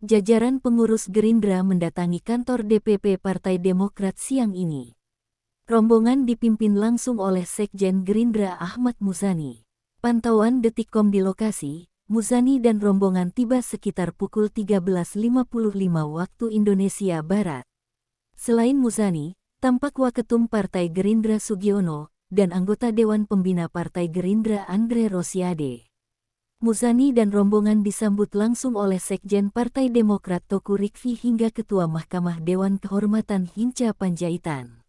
Jajaran pengurus Gerindra mendatangi kantor DPP Partai Demokrat siang ini. Rombongan dipimpin langsung oleh Sekjen Gerindra Ahmad Muzani. Pantauan Detikcom di lokasi, Muzani dan rombongan tiba sekitar pukul 13.55 waktu Indonesia Barat. Selain Muzani, tampak Waketum Partai Gerindra Sugiono dan anggota Dewan Pembina Partai Gerindra Andre Rosiade. Muzani dan rombongan disambut langsung oleh Sekjen Partai Demokrat Teuku Rikfi hingga Ketua Mahkamah Dewan Kehormatan Hinca Panjaitan.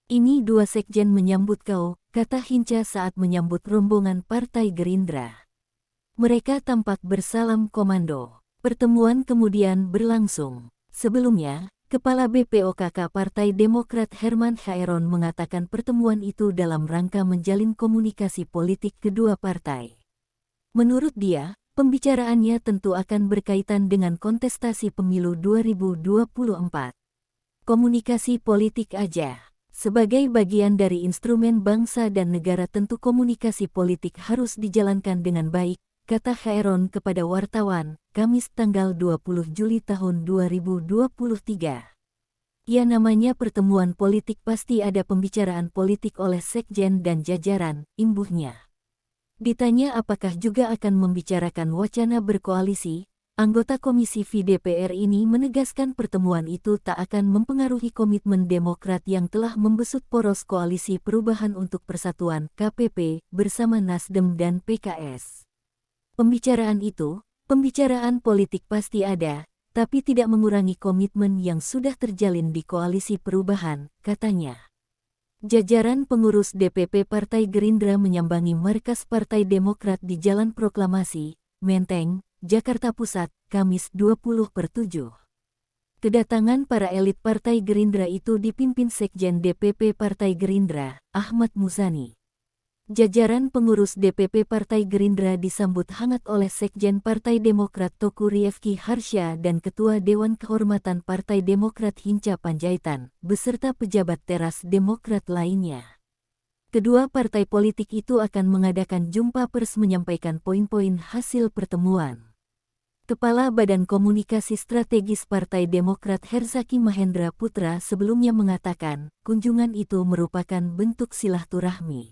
Ini dua sekjen menyambut kau, kata Hinca saat menyambut rombongan Partai Gerindra. Mereka tampak bersalam komando. Pertemuan kemudian berlangsung. Sebelumnya, Kepala BPOKK Partai Demokrat Herman Khaeron mengatakan pertemuan itu dalam rangka menjalin komunikasi politik kedua partai. Menurut dia, pembicaraannya tentu akan berkaitan dengan kontestasi pemilu 2024. Komunikasi politik aja. Sebagai bagian dari instrumen bangsa dan negara tentu komunikasi politik harus dijalankan dengan baik, kata Khaeron kepada wartawan, Kamis tanggal 20 Juli tahun 2023. Ya namanya pertemuan politik pasti ada pembicaraan politik oleh sekjen dan jajaran, imbuhnya. Ditanya apakah juga akan membicarakan wacana berkoalisi, anggota Komisi V DPR ini menegaskan pertemuan itu tak akan mempengaruhi komitmen Demokrat yang telah membesut poros Koalisi Perubahan untuk Persatuan (KPP) bersama Nasdem dan PKS. Pembicaraan politik pasti ada, tapi tidak mengurangi komitmen yang sudah terjalin di Koalisi Perubahan, katanya. Jajaran pengurus DPP Partai Gerindra menyambangi markas Partai Demokrat di Jalan Proklamasi, Menteng, Jakarta Pusat, Kamis 20/7. Kedatangan para elit Partai Gerindra itu dipimpin Sekjen DPP Partai Gerindra, Ahmad Muzani. Jajaran pengurus DPP Partai Gerindra disambut hangat oleh Sekjen Partai Demokrat Teuku Rifki Harsha dan Ketua Dewan Kehormatan Partai Demokrat Hinca Panjaitan, beserta pejabat teras Demokrat lainnya. Kedua partai politik itu akan mengadakan jumpa pers menyampaikan poin-poin hasil pertemuan. Kepala Badan Komunikasi Strategis Partai Demokrat Herzaki Mahendra Putra sebelumnya mengatakan, kunjungan itu merupakan bentuk silaturahmi.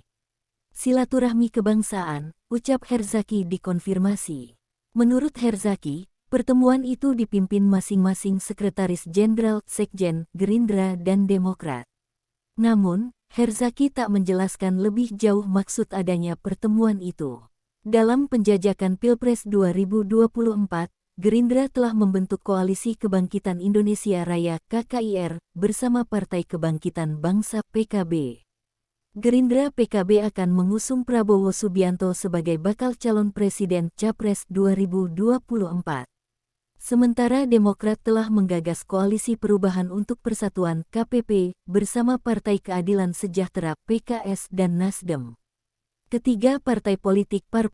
Silaturahmi kebangsaan, ucap Herzaki dikonfirmasi. Menurut Herzaki, pertemuan itu dipimpin masing-masing Sekretaris Jenderal, Sekjen, Gerindra dan Demokrat. Namun, Herzaki tak menjelaskan lebih jauh maksud adanya pertemuan itu. Dalam penjajakan Pilpres 2024, Gerindra telah membentuk Koalisi Kebangkitan Indonesia Raya (KKIR) bersama Partai Kebangkitan Bangsa (PKB). Gerindra PKB akan mengusung Prabowo Subianto sebagai bakal calon presiden Capres 2024. Sementara Demokrat telah menggagas Koalisi Perubahan untuk Persatuan (KPP) bersama Partai Keadilan Sejahtera (PKS) dan Nasdem. Ketiga partai politik